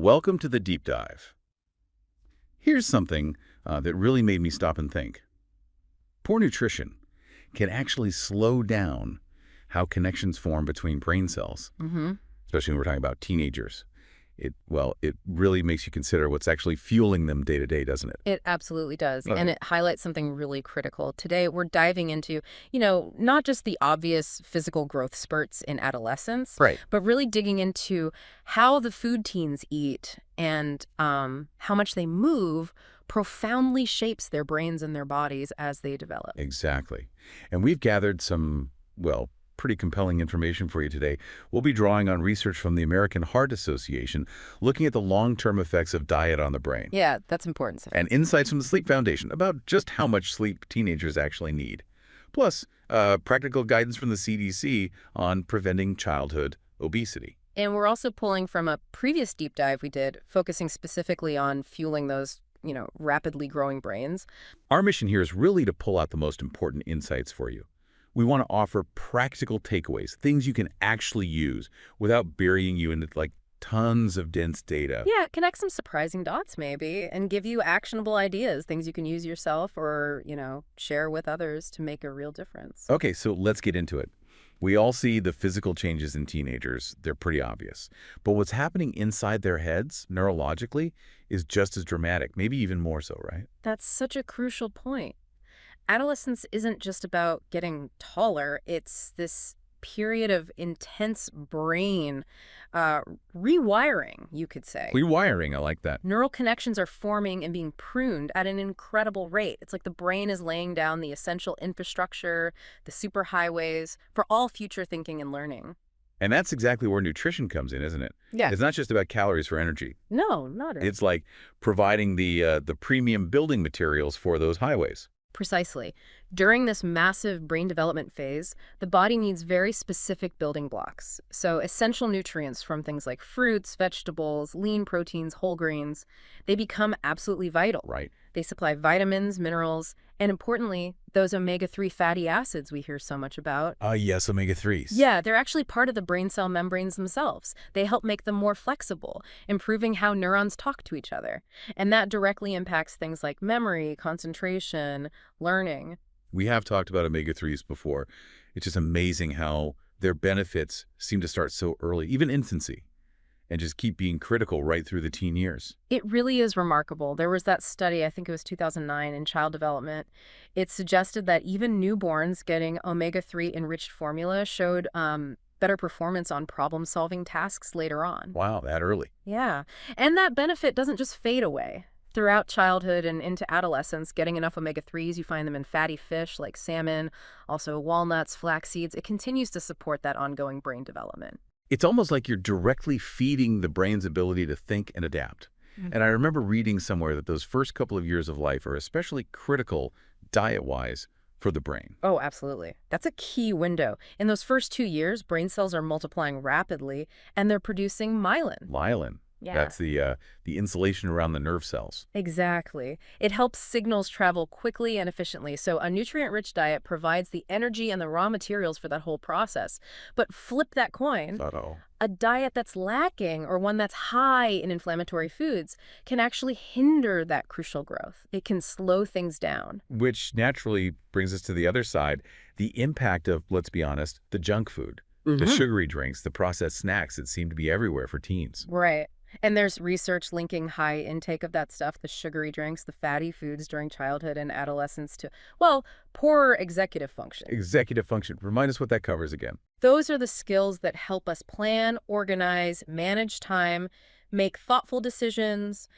Welcome to the deep dive. Here's something that really made me stop and think. Poor nutrition can actually slow down how connections form between brain cells, especially when we're talking about teenagers. It really makes you consider what's actually fueling them day to day, doesn't it? It absolutely does. Okay. And it highlights something really critical. Today, we're diving into, not just the obvious physical growth spurts in adolescence, Right. but really digging into how the food teens eat and how much they move profoundly shapes their brains and their bodies as they develop. Exactly. And we've gathered some, pretty compelling information for you today. We'll be drawing on research from the American Heart Association, looking at the long-term effects of diet on the brain, Yeah, that's important. and insights from the Sleep Foundation about just how much sleep teenagers actually need. Plus, practical guidance from the CDC on preventing childhood obesity. And we're also pulling from a previous deep dive we did, focusing specifically on fueling those, rapidly growing brains. Our mission here is really to pull out the most important insights for you. We want to offer practical takeaways, things you can actually use without burying you into tons of dense data. Yeah, connect some surprising dots maybe and give you actionable ideas, things you can use yourself or, share with others to make a real difference. Okay, so let's get into it. We all see the physical changes in teenagers. They're pretty obvious. But what's happening inside their heads, neurologically, is just as dramatic, maybe even more so, right? That's such a crucial point. Adolescence isn't just about getting taller. It's this period of intense brain rewiring, you could say. Rewiring, I like that. Neural connections are forming and being pruned at an incredible rate. It's like the brain is laying down the essential infrastructure, the superhighways for all future thinking and learning. And that's exactly where nutrition comes in, isn't it? Yeah. It's not just about calories for energy. No, not at all. It's like providing the premium building materials for those highways. Precisely. During this massive brain development phase, the body needs very specific building blocks. So essential nutrients from things like fruits, vegetables, lean proteins, whole grains, they become absolutely vital. Right. They supply vitamins, minerals, and importantly, those omega-3 fatty acids we hear so much about. Yes, omega-3s. Yeah, they're actually part of the brain cell membranes themselves. They help make them more flexible, improving how neurons talk to each other. And that directly impacts things like memory, concentration, learning. We have talked about omega-3s before. It's just amazing how their benefits seem to start so early, even infancy, and just keep being critical right through the teen years. It really is remarkable. There was that study, I think it was 2009, in child development. It suggested that even newborns getting omega-3 enriched formula showed better performance on problem-solving tasks later on. Wow, that early. Yeah. And that benefit doesn't just fade away. Throughout childhood and into adolescence, getting enough omega-3s, you find them in fatty fish like salmon, also walnuts, flax seeds. It continues to support that ongoing brain development. It's almost like you're directly feeding the brain's ability to think and adapt. And I remember reading somewhere that those first couple of years of life are especially critical diet-wise for the brain. Oh, absolutely. That's a key window. In those first 2 years, brain cells are multiplying rapidly, and they're producing myelin. Myelin. Yeah. That's the insulation around the nerve cells. Exactly. It helps signals travel quickly and efficiently. So a nutrient-rich diet provides the energy and the raw materials for that whole process. But flip that coin. Uh-oh. A diet that's lacking or one that's high in inflammatory foods can actually hinder that crucial growth. It can slow things down. Which naturally brings us to the other side, the impact of, let's be honest, the junk food, the sugary drinks, the processed snacks that seem to be everywhere for teens. Right. And there's research linking high intake of that stuff, the sugary drinks, the fatty foods during childhood and adolescence to, poorer executive function. Executive function. Remind us what that covers again. Those are the skills that help us plan, organize, manage time, make thoughtful decisions,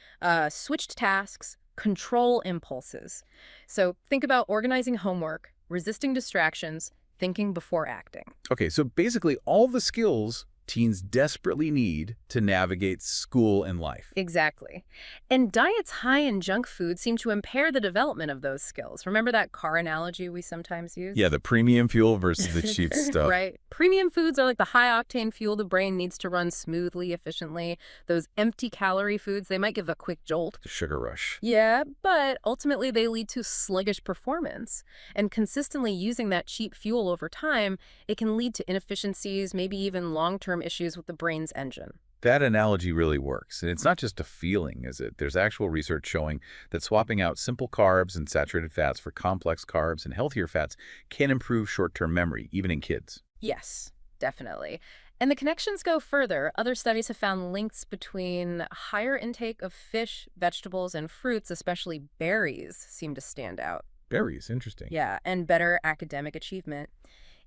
switch tasks, control impulses. So think about organizing homework, resisting distractions, thinking before acting. Okay, so basically all the skills teens desperately need to navigate school and life. Exactly. And diets high in junk food seem to impair the development of those skills. Remember that car analogy we sometimes use? Yeah, the premium fuel versus the cheap stuff. Right. Premium foods are like the high-octane fuel the brain needs to run smoothly, efficiently. Those empty-calorie foods, they might give a quick jolt. The sugar rush. Yeah, but ultimately they lead to sluggish performance. And consistently using that cheap fuel over time, it can lead to inefficiencies, maybe even long-term issues with the brain's engine. That analogy really works. And it's not just a feeling, is it? There's actual research showing that swapping out simple carbs and saturated fats for complex carbs and healthier fats can improve short-term memory, even in kids. Yes, definitely. And the connections go further. Other studies have found links between higher intake of fish, vegetables, and fruits, especially berries, seem to stand out. Berries, interesting. Yeah, and better academic achievement.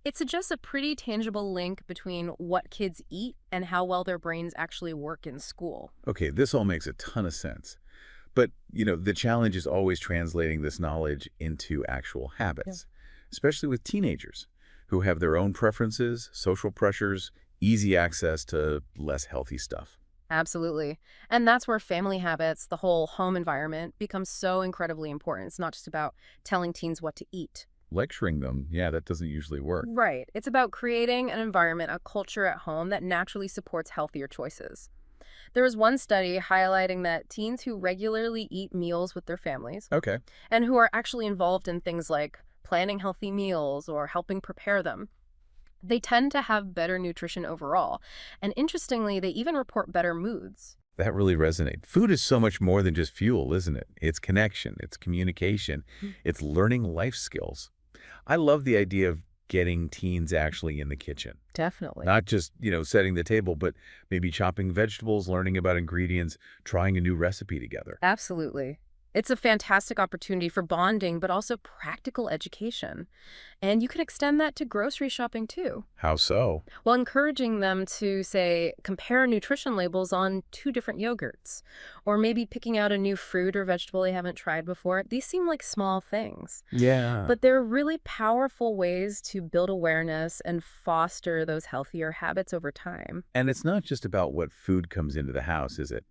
It suggests a pretty tangible link between what kids eat and how well their brains actually work in school. Okay, this all makes a ton of sense. But, the challenge is always translating this knowledge into actual habits, especially with teenagers who have their own preferences, social pressures, easy access to less healthy stuff. Absolutely. And that's where family habits, the whole home environment, becomes so incredibly important. It's not just about telling teens what to eat. Lecturing them, yeah, that doesn't usually work. Right. It's about creating an environment, a culture at home that naturally supports healthier choices. There was one study highlighting that teens who regularly eat meals with their families Okay. and who are actually involved in things like planning healthy meals or helping prepare them, they tend to have better nutrition overall. And interestingly, they even report better moods. That really resonates. Food is so much more than just fuel, isn't it? It's connection, it's communication, it's learning life skills. I love the idea of getting teens actually in the kitchen. Definitely. Not just, setting the table, but maybe chopping vegetables, learning about ingredients, trying a new recipe together. Absolutely. It's a fantastic opportunity for bonding, but also practical education. And you can extend that to grocery shopping too. How so? Well, encouraging them to, say, compare nutrition labels on two different yogurts, or maybe picking out a new fruit or vegetable they haven't tried before. These seem like small things, Yeah. but they're really powerful ways to build awareness and foster those healthier habits over time. And it's not just about what food comes into the house, is it?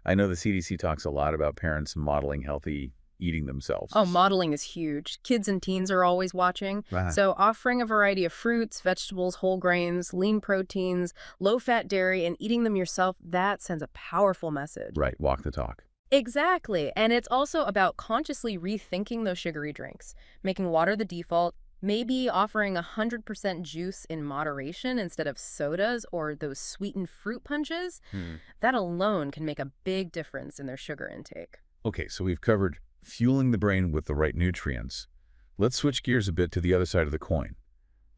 I know the CDC talks a lot about parents modeling healthy eating themselves. Oh, modeling is huge. Kids and teens are always watching. Right. So offering a variety of fruits, vegetables, whole grains, lean proteins, low-fat dairy, and eating them yourself, that sends a powerful message. Right, walk the talk. Exactly. And it's also about consciously rethinking those sugary drinks, making water the default, maybe offering 100% juice in moderation instead of sodas or those sweetened fruit punches. That alone can make a big difference in their sugar intake. Okay, so we've covered fueling the brain with the right nutrients. Let's switch gears a bit to the other side of the coin.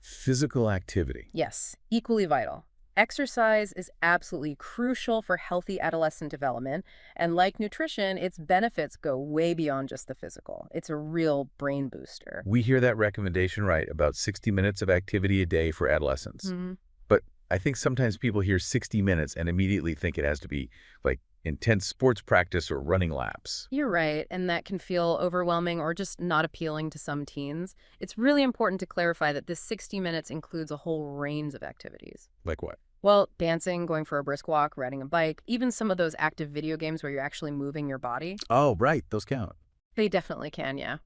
Physical activity. Yes, equally vital. Exercise is absolutely crucial for healthy adolescent development, and like nutrition, its benefits go way beyond just the physical. It's a real brain booster. We hear that recommendation right, about 60 minutes of activity a day for adolescents. Mhm. But I think sometimes people hear 60 minutes and immediately think it has to be like intense sports practice or running laps. You're right, and that can feel overwhelming or just not appealing to some teens. It's really important to clarify that this 60 minutes includes a whole range of activities. Like what? Well, dancing, going for a brisk walk, riding a bike, even some of those active video games where you're actually moving your body. Oh, right, those count. They definitely can, yeah.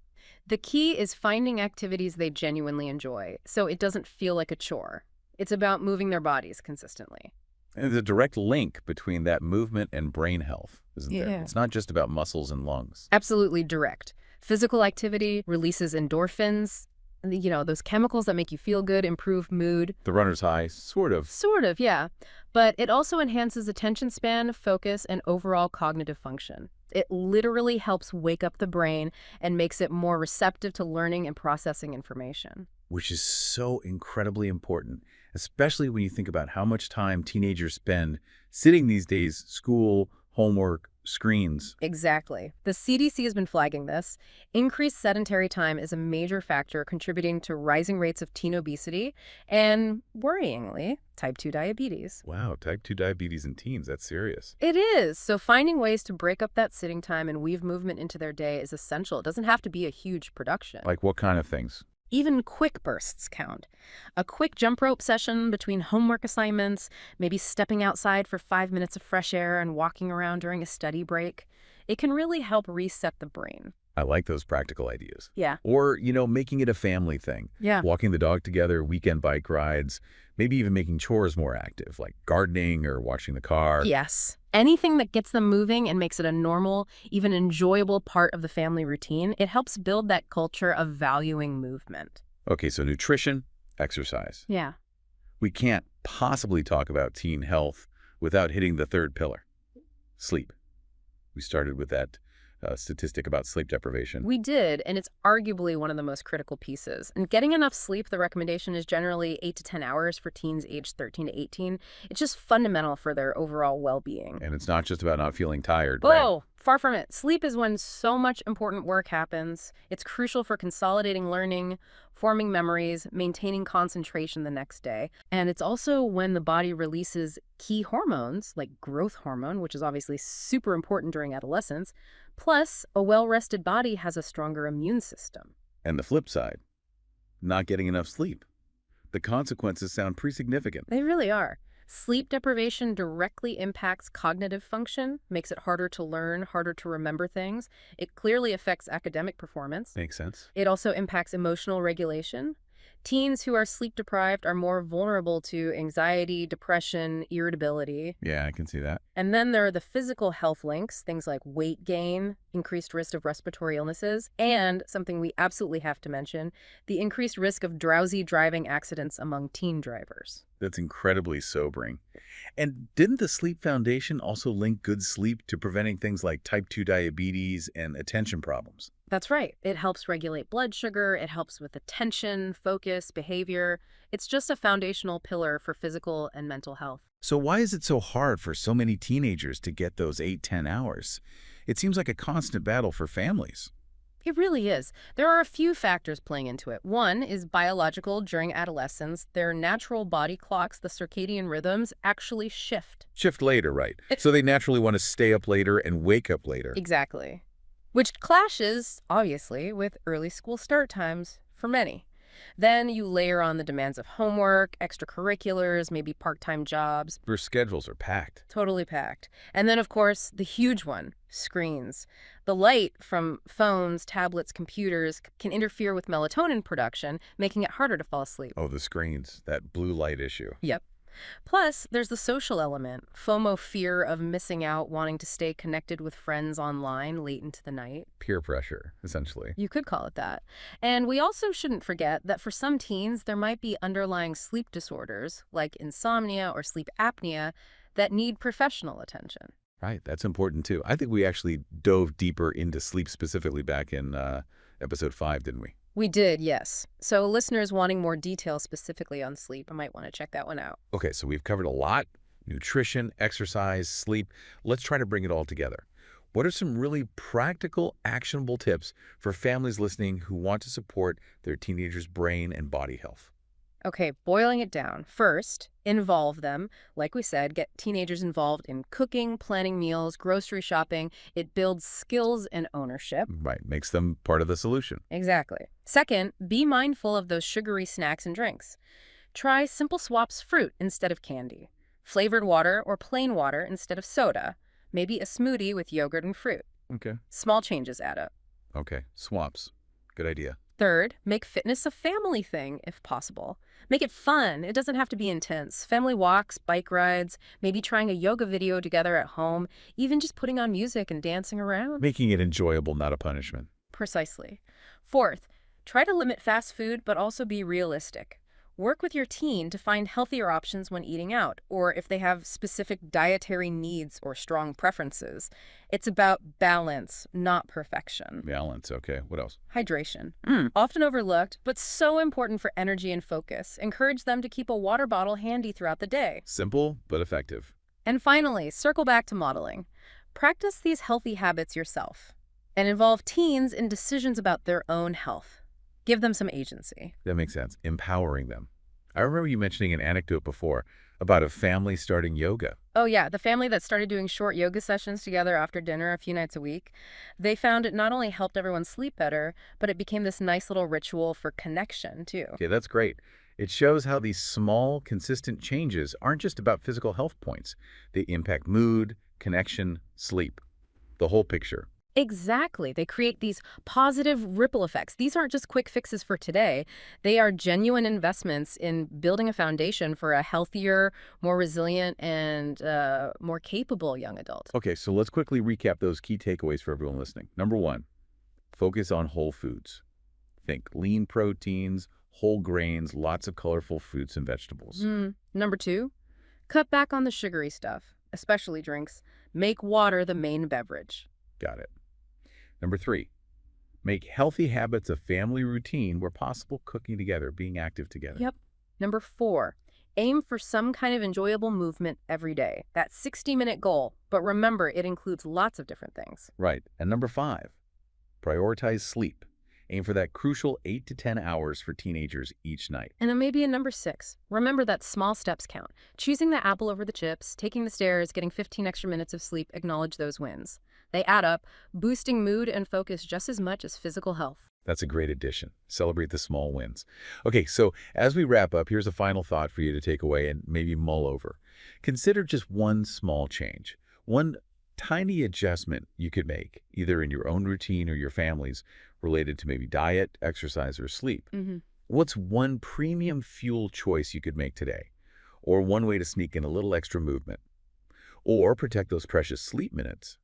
The key is finding activities they genuinely enjoy, so it doesn't feel like a chore. It's about moving their bodies consistently. And there's a direct link between that movement and brain health, isn't there? Yeah. It's not just about muscles and lungs. Absolutely direct. Physical activity releases endorphins, those chemicals that make you feel good, improve mood. The runner's high, sort of. Sort of, yeah. But it also enhances attention span, focus, and overall cognitive function. It literally helps wake up the brain and makes it more receptive to learning and processing information. Which is so incredibly important, especially when you think about how much time teenagers spend sitting these days, school, homework, screens. Exactly. The CDC has been flagging this. Increased sedentary time is a major factor contributing to rising rates of teen obesity and, worryingly, type 2 diabetes. Wow, type 2 diabetes in teens, that's serious. It is. So finding ways to break up that sitting time and weave movement into their day is essential. It doesn't have to be a huge production. Like what kind of things? Even quick bursts count. A quick jump rope session between homework assignments, maybe stepping outside for 5 minutes of fresh air and walking around during a study break. It can really help reset the brain. I like those practical ideas. Yeah. Or, making it a family thing. Yeah. Walking the dog together, weekend bike rides, maybe even making chores more active, like gardening or washing the car. Yes. Anything that gets them moving and makes it a normal, even enjoyable part of the family routine, it helps build that culture of valuing movement. Okay, so nutrition, exercise. Yeah. We can't possibly talk about teen health without hitting the third pillar, sleep. We started with that statistic about sleep deprivation. We did, and it's arguably one of the most critical pieces. And getting enough sleep, the recommendation is generally 8 to 10 hours for teens aged 13 to 18. It's just fundamental for their overall well-being. And it's not just about not feeling tired, right? Whoa, far from it. Sleep is when so much important work happens. It's crucial for consolidating learning, forming memories, maintaining concentration the next day. And it's also when the body releases key hormones, like growth hormone, which is obviously super important during adolescence. Plus, a well-rested body has a stronger immune system. And the flip side, not getting enough sleep. The consequences sound pretty significant. They really are. Sleep deprivation directly impacts cognitive function, makes it harder to learn, harder to remember things. It clearly affects academic performance. Makes sense. It also impacts emotional regulation. Teens who are sleep deprived are more vulnerable to anxiety, depression, irritability. Yeah, I can see that. And then there are the physical health links, things like weight gain, increased risk of respiratory illnesses, and something we absolutely have to mention, the increased risk of drowsy driving accidents among teen drivers. That's incredibly sobering. And didn't the Sleep Foundation also link good sleep to preventing things like type 2 diabetes and attention problems? That's right. It helps regulate blood sugar. It helps with attention, focus, behavior. It's just a foundational pillar for physical and mental health. So why is it so hard for so many teenagers to get those 8-10 hours? It seems like a constant battle for families. It really is. There are a few factors playing into it. One is biological. During adolescence, their natural body clocks, the circadian rhythms, actually shift. Shift later, right? So they naturally want to stay up later and wake up later. Exactly. Which clashes, obviously, with early school start times for many. Then you layer on the demands of homework, extracurriculars, maybe part-time jobs. Their schedules are packed. Totally packed. And then, of course, the huge one, screens. The light from phones, tablets, computers can interfere with melatonin production, making it harder to fall asleep. Oh, the screens, that blue light issue. Yep. Plus, there's the social element, FOMO, fear of missing out, wanting to stay connected with friends online late into the night. Peer pressure, essentially. You could call it that. And we also shouldn't forget that for some teens, there might be underlying sleep disorders, like insomnia or sleep apnea, that need professional attention. Right, that's important too. I think we actually dove deeper into sleep specifically back in episode 5, didn't we? We did, yes. So listeners wanting more detail specifically on sleep, I might want to check that one out. Okay, so we've covered a lot: nutrition, exercise, sleep. Let's try to bring it all together. What are some really practical, actionable tips for families listening who want to support their teenagers' brain and body health? Okay, boiling it down. First, involve them. Like we said, get teenagers involved in cooking, planning meals, grocery shopping. It builds skills and ownership. Right, makes them part of the solution. Exactly. Second, be mindful of those sugary snacks and drinks. Try simple swaps: fruit instead of candy, flavored water or plain water instead of soda, maybe a smoothie with yogurt and fruit. Okay. Small changes add up. Okay, swaps. Good idea. Third, make fitness a family thing if possible. Make it fun. It doesn't have to be intense. Family walks, bike rides, maybe trying a yoga video together at home, even just putting on music and dancing around. Making it enjoyable, not a punishment. Precisely. Fourth, try to limit fast food, but also be realistic. Work with your teen to find healthier options when eating out, or if they have specific dietary needs or strong preferences. It's about balance, not perfection. Balance, okay. What else? Hydration. Often overlooked, but so important for energy and focus. Encourage them to keep a water bottle handy throughout the day. Simple, but effective. And finally, circle back to modeling. Practice these healthy habits yourself and involve teens in decisions about their own health. Give them some agency. That makes sense. Empowering them. I remember you mentioning an anecdote before about a family starting yoga. Oh yeah, the family that started doing short yoga sessions together after dinner a few nights a week. They found it not only helped everyone sleep better, but it became this nice little ritual for connection too. Okay, that's great. It shows how these small, consistent changes aren't just about physical health points. They impact mood, connection, sleep. The whole picture. Exactly. They create these positive ripple effects. These aren't just quick fixes for today. They are genuine investments in building a foundation for a healthier, more resilient, and more capable young adult. Okay, so let's quickly recap those key takeaways for everyone listening. Number 1, focus on whole foods. Think lean proteins, whole grains, lots of colorful fruits and vegetables. Number 2, Cut back on the sugary stuff, especially drinks. Make water the main beverage. Got it. Number 3, make healthy habits a family routine where possible, cooking together, being active together. Yep. Number 4, aim for some kind of enjoyable movement every day. That 60-minute goal, but remember it includes lots of different things. Right. And number 5, prioritize sleep. Aim for that crucial 8 to 10 hours for teenagers each night. And then maybe in number 6, remember that small steps count. Choosing the apple over the chips, taking the stairs, getting 15 extra minutes of sleep, acknowledge those wins. They add up, boosting mood and focus just as much as physical health. That's a great addition. Celebrate the small wins. Okay, so as we wrap up, here's a final thought for you to take away and maybe mull over. Consider just one small change, one tiny adjustment you could make, either in your own routine or your family's, related to maybe diet, exercise, or sleep. What's one premium fuel choice you could make today? Or one way to sneak in a little extra movement? Or protect those precious sleep minutes?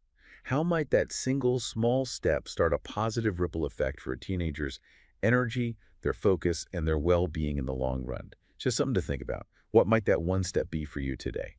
How might that single small step start a positive ripple effect for a teenager's energy, their focus, and their well-being in the long run? Just something to think about. What might that one step be for you today?